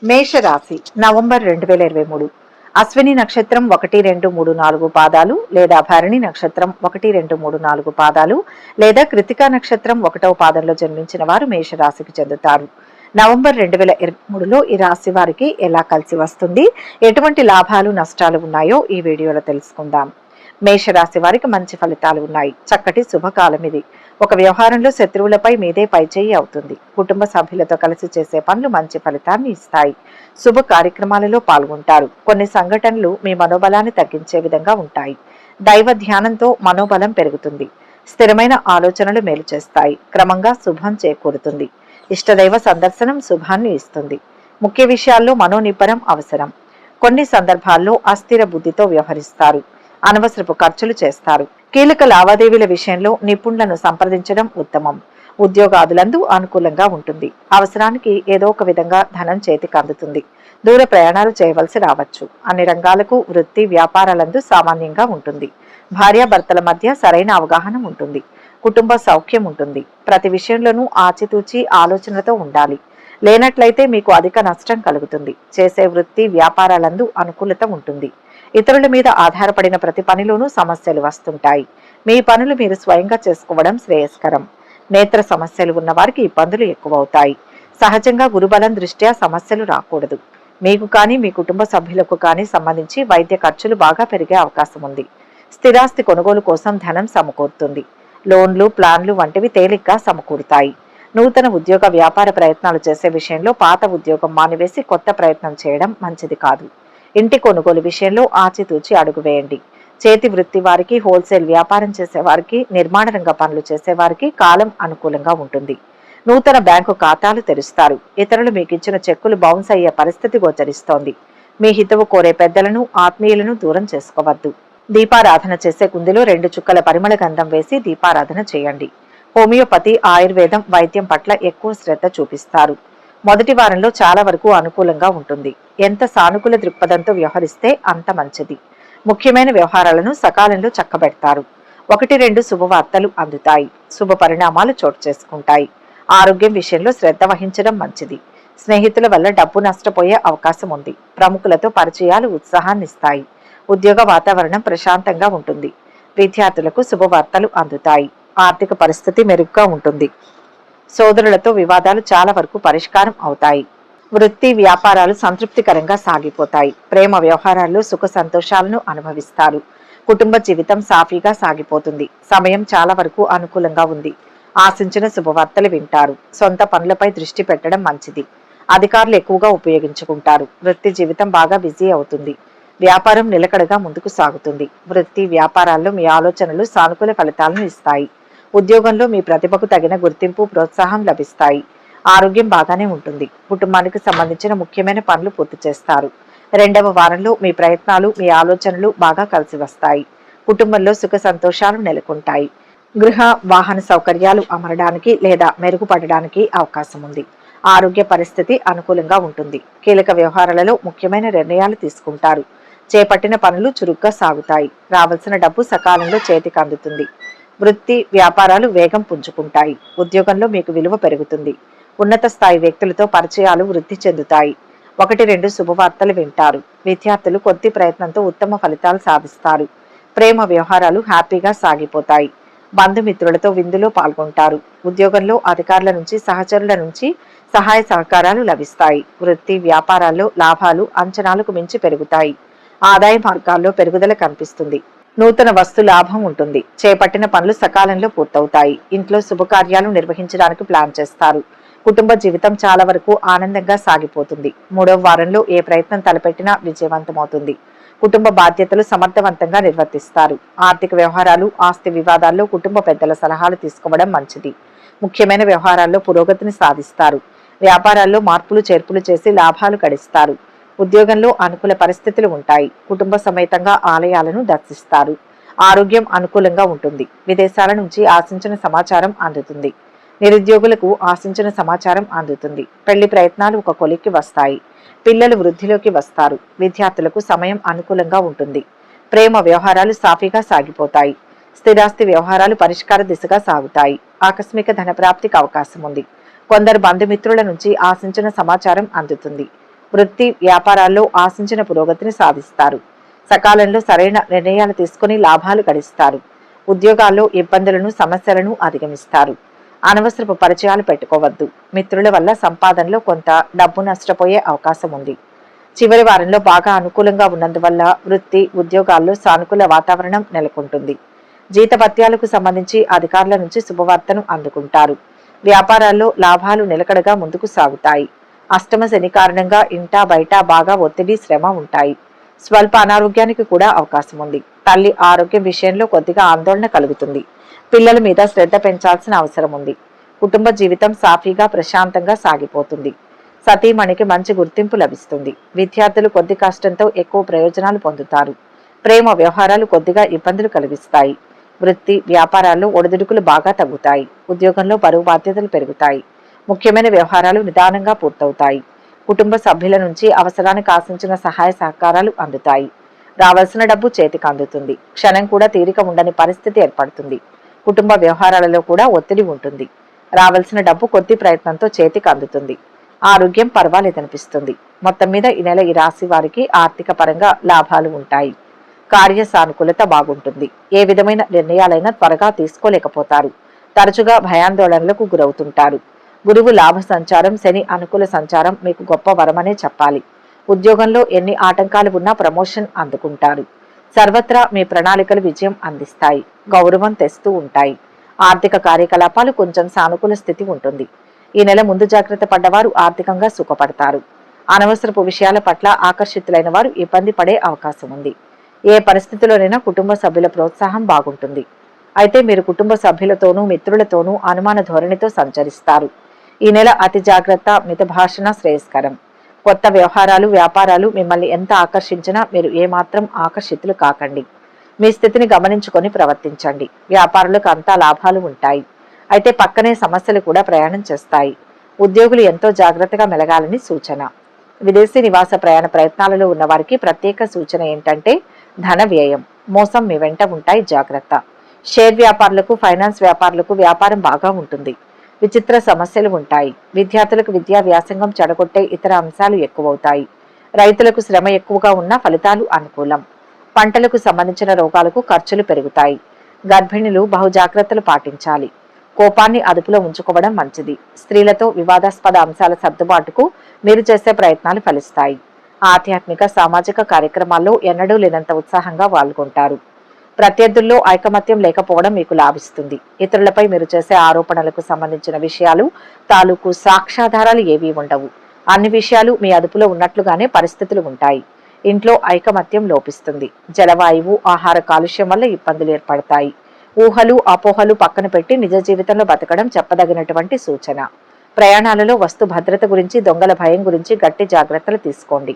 మేషరాశి నవంబర్ 2023 అశ్విని నక్షత్రం 1, 2, 3, 4 పాదాలు లేదా భరణి నక్షత్రం 1, 2, 3, 4 పాదాలు లేదా కృతికా నక్షత్రం 1వ పాదంలో జన్మించిన వారు మేషరాశికి చెందుతారు. నవంబర్ 2023లో ఈ రాశి వారికి ఎలా కలిసి వస్తుంది, ఎటువంటి లాభాలు నష్టాలు ఉన్నాయో ఈ వీడియోలో తెలుసుకుందాం. మేషరాశి వారికి మంచి ఫలితాలు ఉన్నాయి. చక్కటి శుభకాలం ఇది. ఒక వ్యవహారంలో శత్రువులపై మీదే పైచేయి అవుతుంది. కుటుంబ సభ్యులతో కలిసి చేసే పనులు మంచి ఫలితాన్ని ఇస్తాయి. శుభ కార్యక్రమాలలో పాల్గొంటారు. కొన్ని సంఘటనలు మీ మనోబలాన్ని తగ్గించే విధంగా ఉంటాయి. దైవ ధ్యానంతో మనోబలం పెరుగుతుంది. స్థిరమైన ఆలోచనలు మేలు చేస్తాయి. క్రమంగా శుభం చేకూరుతుంది. ఇష్టదైవ సందర్శనం శుభాన్ని ఇస్తుంది. ముఖ్య విషయాల్లో మనోనిబ్బరం అవసరం. కొన్ని సందర్భాల్లో అస్థిర బుద్ధితో వ్యవహరిస్తారు. అనవసరపు ఖర్చులు చేస్తారు. కీలక లావాదేవీల విషయంలో నిపుణులను సంప్రదించడం ఉత్తమం. ఉద్యోగాదులందు అనుకూలంగా ఉంటుంది. అవసరానికి ఏదో ఒక విధంగా ధనం చేతికి అందుతుంది. దూర ప్రయాణాలు చేయవలసి రావచ్చు. అన్ని రంగాలకు వృత్తి వ్యాపారాలందు సామాన్యంగా ఉంటుంది. భార్యాభర్తల మధ్య సరైన అవగాహన ఉంటుంది. కుటుంబ సౌఖ్యం ఉంటుంది. ప్రతి విషయంలోనూ ఆచితూచి ఆలోచనతో ఉండాలి. లేనట్లయితే మీకు అధిక నష్టం కలుగుతుంది. చేసే వృత్తి వ్యాపారాలందు అనుకూలత ఉంటుంది. ఇతరుల మీద ఆధారపడిన ప్రతి పనిలోనూ సమస్యలు వస్తుంటాయి. మీ పనులు మీరు స్వయంగా చేసుకోవడం శ్రేయస్కరం. నేత్ర సమస్యలు ఉన్న వారికి ఇబ్బందులు ఎక్కువవుతాయి. సహజంగా గురుబలం దృష్ట్యా సమస్యలు రాకూడదు. మీకు కానీ మీ కుటుంబ సభ్యులకు కానీ సంబంధించి వైద్య ఖర్చులు బాగా పెరిగే అవకాశం ఉంది. స్థిరాస్తి కొనుగోలు కోసం ధనం సమకూరుతుంది. లోన్లు ప్లాన్లు వంటివి తేలిగ్గా సమకూరుతాయి. నూతన ఉద్యోగ వ్యాపార ప్రయత్నాలు చేసే విషయంలో పాత ఉద్యోగం మానివేసి కొత్త ప్రయత్నం చేయడం మంచిది కాదు. ఇంటి కొనుగోలు విషయంలో ఆచితూచి అడుగు వేయండి. చేతి వృత్తి వారికి, హోల్సేల్ వ్యాపారం చేసేవారికి, నిర్మాణ రంగ పనులు చేసేవారికి కాలం అనుకూలంగా ఉంటుంది. నూతన బ్యాంకు ఖాతాలు తెరుస్తారు. ఇతరులు మీకు ఇచ్చిన చెక్కులు బౌన్స్ అయ్యే పరిస్థితి గోచరిస్తోంది. మీ హితవు కోరే పెద్దలను, ఆత్మీయులను దూరం చేసుకోవద్దు. దీపారాధన చేసే కుందిలో 2 చుక్కల పరిమళ గంధం వేసి దీపారాధన చేయండి. హోమియోపతి, ఆయుర్వేదం వైద్యం పట్ల ఎక్కువ శ్రద్ధ చూపిస్తారు. మొదటి వారంలో చాలా వరకు అనుకూలంగా ఉంటుంది. ఎంత సానుకూల దృక్పథంతో వ్యవహరిస్తే అంత మంచిది. ముఖ్యమైన వ్యవహారాలను సకాలంలో చక్కబెడతారు. 1, 2 శుభవార్తలు అందుతాయి. శుభ పరిణామాలు చోటు చేసుకుంటాయి. ఆరోగ్యం విషయంలో శ్రద్ధ వహించడం మంచిది. స్నేహితుల వల్ల డబ్బు నష్టపోయే అవకాశం ఉంది. ప్రముఖులతో పరిచయాలు ఉత్సాహాన్నిస్తాయి. ఉద్యోగ వాతావరణం ప్రశాంతంగా ఉంటుంది. విద్యార్థులకు శుభవార్తలు అందుతాయి. ఆర్థిక పరిస్థితి మెరుగ్గా ఉంటుంది. సోదరులతో వివాదాలు చాలా వరకు పరిష్కారం అవుతాయి. వృత్తి వ్యాపారాలు సంతృప్తికరంగా సాగిపోతాయి. ప్రేమ వ్యవహారాల్లో సుఖ సంతోషాలను అనుభవిస్తారు. కుటుంబ జీవితం సాఫీగా సాగిపోతుంది. సమయం చాలా వరకు అనుకూలంగా ఉంది. ఆశించిన శుభవార్తలు వింటారు. సొంత పనులపై దృష్టి పెట్టడం మంచిది. అధికారులు ఎక్కువగా ఉపయోగించుకుంటారు. వృత్తి జీవితం బాగా బిజీ అవుతుంది. వ్యాపారం నిలకడగా ముందుకు సాగుతుంది. వృత్తి వ్యాపారాల్లో మీ ఆలోచనలు సానుకూల ఫలితాలను ఇస్తాయి. ఉద్యోగంలో మీ ప్రతిభకు తగిన గుర్తింపు, ప్రోత్సాహం లభిస్తాయి. ఆరోగ్యం బాగానే ఉంటుంది. కుటుంబానికి సంబంధించిన ముఖ్యమైన పనులు పూర్తి చేస్తారు. 2వ వారంలో మీ ప్రయత్నాలు, మీ ఆలోచనలు బాగా కలిసి వస్తాయి. కుటుంబంలో సుఖ సంతోషాలు నెలకొంటాయి. గృహ వాహన సౌకర్యాలు అమరడానికి లేదా మెరుగుపడడానికి అవకాశం ఉంది. ఆరోగ్య పరిస్థితి అనుకూలంగా ఉంటుంది. కీలక వ్యవహారాలలో ముఖ్యమైన నిర్ణయాలు తీసుకుంటారు. చేపట్టిన పనులు చురుగ్గా సాగుతాయి. రావాల్సిన డబ్బు సకాలంలో చేతికి అందుతుంది. వృత్తి వ్యాపారాలు వేగం పుంజుకుంటాయి. ఉద్యోగంలో మీకు విలువ పెరుగుతుంది. ఉన్నత స్థాయి వ్యక్తులతో పరిచయాలు వృద్ధి చెందుతాయి. 1, 2 శుభవార్తలు వింటారు. విద్యార్థులు కొద్ది ప్రయత్నంతో ఉత్తమ ఫలితాలు సాధిస్తారు. ప్రేమ వ్యవహారాలు హ్యాపీగా సాగిపోతాయి. బంధుమిత్రులతో విందులో పాల్గొంటారు. ఉద్యోగంలో అధికారుల నుంచి, సహచరుల నుంచి సహాయ సహకారాలు లభిస్తాయి. వృత్తి వ్యాపారాల్లో లాభాలు అంచనాలకు మించి పెరుగుతాయి. ఆదాయ మార్గాల్లో పెరుగుదల కనిపిస్తుంది. నూతన వస్తు లాభం ఉంటుంది. చేపట్టిన పనులు సకాలంలో పూర్తవుతాయి. ఇంట్లో శుభకార్యాలు నిర్వహించడానికి ప్లాన్ చేస్తారు. కుటుంబ జీవితం చాలా వరకు ఆనందంగా సాగిపోతుంది. 3వ వారంలో ఏ ప్రయత్నం తలపెట్టినా విజయవంతమవుతుంది. కుటుంబ బాధ్యతలు సమర్థవంతంగా నిర్వర్తిస్తారు. ఆర్థిక వ్యవహారాలు, ఆస్తి వివాదాల్లో కుటుంబ పెద్దల సలహాలు తీసుకోవడం మంచిది. ముఖ్యమైన వ్యవహారాల్లో పురోగతిని సాధిస్తారు. వ్యాపారాల్లో మార్పులు చేర్పులు చేసి లాభాలు గడిస్తారు. ఉద్యోగంలో అనుకూల పరిస్థితులు ఉంటాయి. కుటుంబ సమేతంగా ఆలయాలను దర్శిస్తారు. ఆరోగ్యం అనుకూలంగా ఉంటుంది. విదేశాల నుంచి ఆశించిన సమాచారం అందుతుంది. నిరుద్యోగులకు ఆశించిన సమాచారం అందుతుంది. పెళ్లి ప్రయత్నాలు ఒక కొలిక్కి వస్తాయి. పిల్లలు వృద్ధిలోకి వస్తారు. విద్యార్థులకు సమయం అనుకూలంగా ఉంటుంది. ప్రేమ వ్యవహారాలు సాఫీగా సాగిపోతాయి. స్థిరాస్తి వ్యవహారాలు పరిష్కార దిశగా సాగుతాయి. ఆకస్మిక ధనప్రాప్తికి అవకాశం ఉంది. కొందరు బంధుమిత్రుల నుంచి ఆశించిన సమాచారం అందుతుంది. వృత్తి వ్యాపారాల్లో ఆశించిన పురోగతిని సాధిస్తారు. సకాలంలో సరైన నిర్ణయాలు తీసుకుని లాభాలు గడిస్తారు. ఉద్యోగాల్లో ఇబ్బందులను సమస్యలను అధిగమిస్తారు. అనవసరపు పరిచయాలు పెట్టుకోవద్దు. మిత్రుల వల్ల సంపాదనలో కొంత డబ్బు నష్టపోయే అవకాశం ఉంది. చివరి వారంలో బాగా అనుకూలంగా ఉన్నందువల్ల వృత్తి ఉద్యోగాల్లో సానుకూల వాతావరణం నెలకొంటుంది. జీతభత్యాలకు సంబంధించి అధికారుల నుంచి శుభవార్తను అందుకుంటారు. వ్యాపారాల్లో లాభాలు నిలకడగా ముందుకు సాగుతాయి. అష్టమ శని కారణంగా ఇంటా బయట బాగా ఒత్తిడి శ్రమ ఉంటాయి. స్వల్ప అనారోగ్యానికి కూడా అవకాశం ఉంది. తల్లి ఆరోగ్యం విషయంలో కొద్దిగా ఆందోళన కలుగుతుంది. పిల్లల మీద శ్రద్ధ పెంచాల్సిన అవసరం ఉంది. కుటుంబ జీవితం సాఫీగా ప్రశాంతంగా సాగిపోతుంది. సతీమణికి మంచి గుర్తింపు లభిస్తుంది. విద్యార్థులు కొద్ది కష్టంతో ఎక్కువ ప్రయోజనాలు పొందుతారు. ప్రేమ వ్యవహారాలు కొద్దిగా ఇబ్బందులు కలిగిస్తాయి. వృత్తి వ్యాపారాల్లో ఒడిదుడుకులు బాగా తగ్గుతాయి. ఉద్యోగంలో బరువు బాధ్యతలు పెరుగుతాయి. ముఖ్యమైన వ్యవహారాలు నిదానంగా పూర్తవుతాయి. కుటుంబ సభ్యుల నుంచి అవసరానికి ఆశించిన సహాయ సహకారాలు అందుతాయి. రావాల్సిన డబ్బు చేతికి అందుతుంది. క్షణం కూడా తీరిక ఉండని పరిస్థితి ఏర్పడుతుంది. కుటుంబ వ్యవహారాలలో కూడా ఒత్తిడి ఉంటుంది. రావాల్సిన డబ్బు కొద్ది ప్రయత్నంతో చేతికి అందుతుంది. ఆరోగ్యం పర్వాలేదనిపిస్తుంది. మొత్తం మీద ఈ నెల ఈ రాశి వారికి ఆర్థిక పరంగా లాభాలు ఉంటాయి. కార్య సానుకూలత బాగుంటుంది. ఏ విధమైన నిర్ణయాలైనా త్వరగా తీసుకోలేకపోతారు. తరచుగా భయాందోళనలకు గురవుతుంటారు. గురువు లాభ సంచారం, శని అనుకూల సంచారం మీకు గొప్ప వరమనే చెప్పాలి. ఉద్యోగంలో ఎన్ని ఆటంకాలు ఉన్నా ప్రమోషన్ అందుకుంటారు. సర్వత్రా మీ ప్రణాళికలు విజయం అందిస్తాయి. గౌరవం తెస్తూ ఉంటాయి. ఆర్థిక కార్యకలాపాలు కొంచెం సానుకూల స్థితి ఉంటుంది. ఈ నెల ముందు జాగ్రత్త పడ్డవారు ఆర్థికంగా సుఖపడతారు. అనవసరపు విషయాల పట్ల ఆకర్షితులైన వారు ఇబ్బంది పడే అవకాశం ఉంది. ఏ పరిస్థితిలోనైనా కుటుంబ సభ్యుల ప్రోత్సాహం బాగుంటుంది. అయితే మీరు కుటుంబ సభ్యులతోనూ మిత్రులతోనూ అనుమాన ధోరణితో సంచరిస్తారు. ఈ నెల అతి జాగ్రత్త మితభాషణ శ్రేయస్కరం. కొత్త వ్యవహారాలు వ్యాపారాలు మిమ్మల్ని ఎంత ఆకర్షించినా మీరు ఏమాత్రం ఆకర్షితులు కాకండి. మీ స్థితిని గమనించుకొని ప్రవర్తించండి. వ్యాపారులకు అంతా లాభాలు ఉంటాయి. అయితే పక్కనే సమస్యలు కూడా ప్రయాణం చేస్తాయి. ఉద్యోగులు ఎంతో జాగ్రత్తగా మెలగాలని సూచన. విదేశీ నివాస ప్రయాణ ప్రయత్నాలలో ఉన్న వారికి ప్రత్యేక సూచన ఏంటంటే ధన వ్యయం, మోసం మీ వెంట ఉంటాయి, జాగ్రత్త. షేర్ వ్యాపారులకు ఫైనాన్స్ వ్యాపారులకు వ్యాపారం బాగా ఉంటుంది. విచిత్ర సమస్యలు ఉంటాయి. విద్యార్థులకు విద్యా వ్యాసంగం చెడగొట్టే ఇతర అంశాలు ఎక్కువవుతాయి. రైతులకు శ్రమ ఎక్కువగా ఉన్న ఫలితాలు అనుకూలం. పంటలకు సంబంధించిన రోగాలకు ఖర్చులు పెరుగుతాయి. గర్భిణులు బహుజాగ్రత్తలు పాటించాలి. కోపాన్ని అదుపులో ఉంచుకోవడం మంచిది. స్త్రీలతో వివాదాస్పద అంశాల సర్దుబాటుకు మీరు చేసే ప్రయత్నాలు ఫలిస్తాయి. ఆధ్యాత్మిక సామాజిక కార్యక్రమాల్లో ఎన్నడూ లేనంత ఉత్సాహంగా పాల్గొంటారు. ప్రత్యర్థుల్లో ఐకమత్యం లేకపోవడం మీకు లాభిస్తుంది. ఇతరులపై మీరు చేసే ఆరోపణలకు సంబంధించిన విషయాలు తాలూకు సాక్ష్యాధారాలు ఏవీ ఉండవు. అన్ని విషయాలు మీ అదుపులో ఉన్నట్లుగానే పరిస్థితులు ఉంటాయి. ఇంట్లో ఐకమత్యం లోపిస్తుంది. జలవాయువు ఆహార కాలుష్యం వల్ల ఇబ్బందులు ఏర్పడతాయి. ఊహలు అపోహలు పక్కన పెట్టి నిజ జీవితంలో బతకడం చెప్పదగినటువంటి సూచన. ప్రయాణాలలో వస్తు భద్రత గురించి దొంగల భయం గురించి గట్టి జాగ్రత్తలు తీసుకోండి.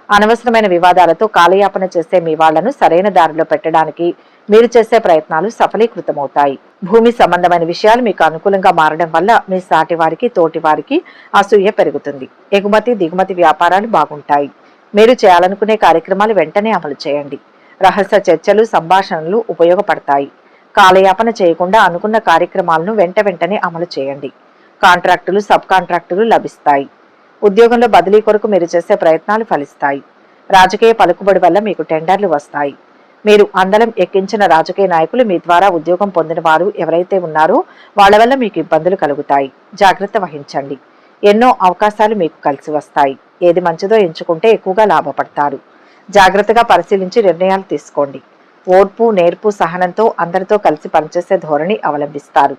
అనవసరమైన వివాదాలతో కాలయాపన చేసే మీ వాళ్లను సరైన దారిలో పెట్టడానికి మీరు చేసే ప్రయత్నాలు సఫలీకృతమవుతాయి. భూమి సంబంధమైన విషయాలు మీకు అనుకూలంగా మారడం వల్ల మీ సాటి వారికి తోటి వారికి అసూయ పెరుగుతుంది. ఎగుమతి దిగుమతి వ్యాపారాలు బాగుంటాయి. మీరు చేయాలనుకునే కార్యక్రమాలు వెంటనే అమలు చేయండి. రహస్య చర్చలు సంభాషణలు ఉపయోగపడతాయి. కాలయాపన చేయకుండా అనుకున్న కార్యక్రమాలను వెంటనే అమలు చేయండి. కాంట్రాక్టులు సబ్ కాంట్రాక్టులు లభిస్తాయి. ఉద్యోగంలో బదిలీ కొరకు మీరు చేసే ప్రయత్నాలు ఫలిస్తాయి. రాజకీయ పలుకుబడి వల్ల మీకు టెండర్లు వస్తాయి. మీరు అందలం ఎక్కించిన రాజకీయ నాయకులు మీ ద్వారా ఉద్యోగం పొందిన వారు ఎవరైతే ఉన్నారో వాళ్ళ వల్ల మీకు ఇబ్బందులు కలుగుతాయి. జాగ్రత్త వహించండి. ఎన్నో అవకాశాలు మీకు కలిసి వస్తాయి. ఏది మంచిదో ఎంచుకుంటే ఎక్కువగా లాభపడతారు. జాగ్రత్తగా పరిశీలించి నిర్ణయాలు తీసుకోండి. ఓర్పు నేర్పు సహనంతో అందరితో కలిసి పనిచేసే ధోరణి అవలంబిస్తారు.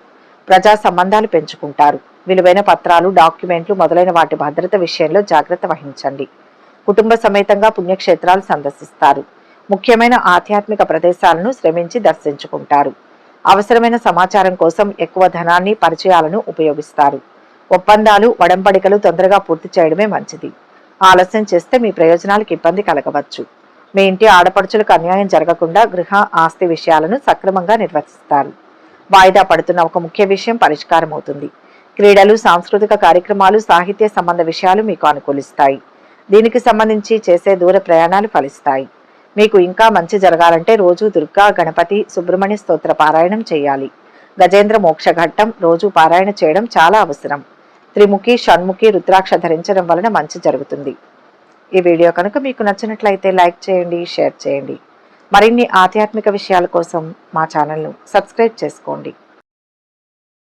ప్రజా సంబంధాలు పెంచుకుంటారు. విలువైన పత్రాలు డాక్యుమెంట్లు మొదలైన వాటి భద్రత విషయంలో జాగ్రత్త వహించండి. కుటుంబ సమేతంగా పుణ్యక్షేత్రాలు సందర్శిస్తారు. ముఖ్యమైన ఆధ్యాత్మిక ప్రదేశాలను శ్రమించి దర్శించుకుంటారు. అవసరమైన సమాచారం కోసం ఎక్కువ ధనాన్ని పరిచయాలను ఉపయోగిస్తారు. ఒప్పందాలు వడంబడికలు తొందరగా పూర్తి చేయడమే మంచిది. ఆలస్యం చేస్తే మీ ప్రయోజనాలకు ఇబ్బంది కలగవచ్చు. మీ ఇంటి ఆడపడుచులకు అన్యాయం జరగకుండా గృహ ఆస్తి విషయాలను సక్రమంగా నిర్వహిస్తారు. వాయిదా పడుతున్న ఒక ముఖ్య విషయం పరిష్కారం అవుతుంది. క్రీడలు సాంస్కృతిక కార్యక్రమాలు సాహిత్య సంబంధ విషయాలు మీకు అనుకూలిస్తాయి. దీనికి సంబంధించి చేసే దూర ప్రయాణాలు ఫలిస్తాయి. మీకు ఇంకా మంచి జరగాలంటే రోజు దుర్గా గణపతి సుబ్రహ్మణ్య స్తోత్ర పారాయణం చేయాలి. గజేంద్ర మోక్ష ఘట్టం రోజు పారాయణ చేయడం చాలా అవసరం. త్రిముఖి షణ్ముఖి రుద్రాక్ష ధరించడం వలన మంచి జరుగుతుంది. ఈ వీడియో కనుక మీకు నచ్చినట్లయితే లైక్ చేయండి, షేర్ చేయండి. మరిన్ని ఆధ్యాత్మిక విషయాల కోసం మా ఛానల్ను సబ్స్క్రైబ్ చేసుకోండి.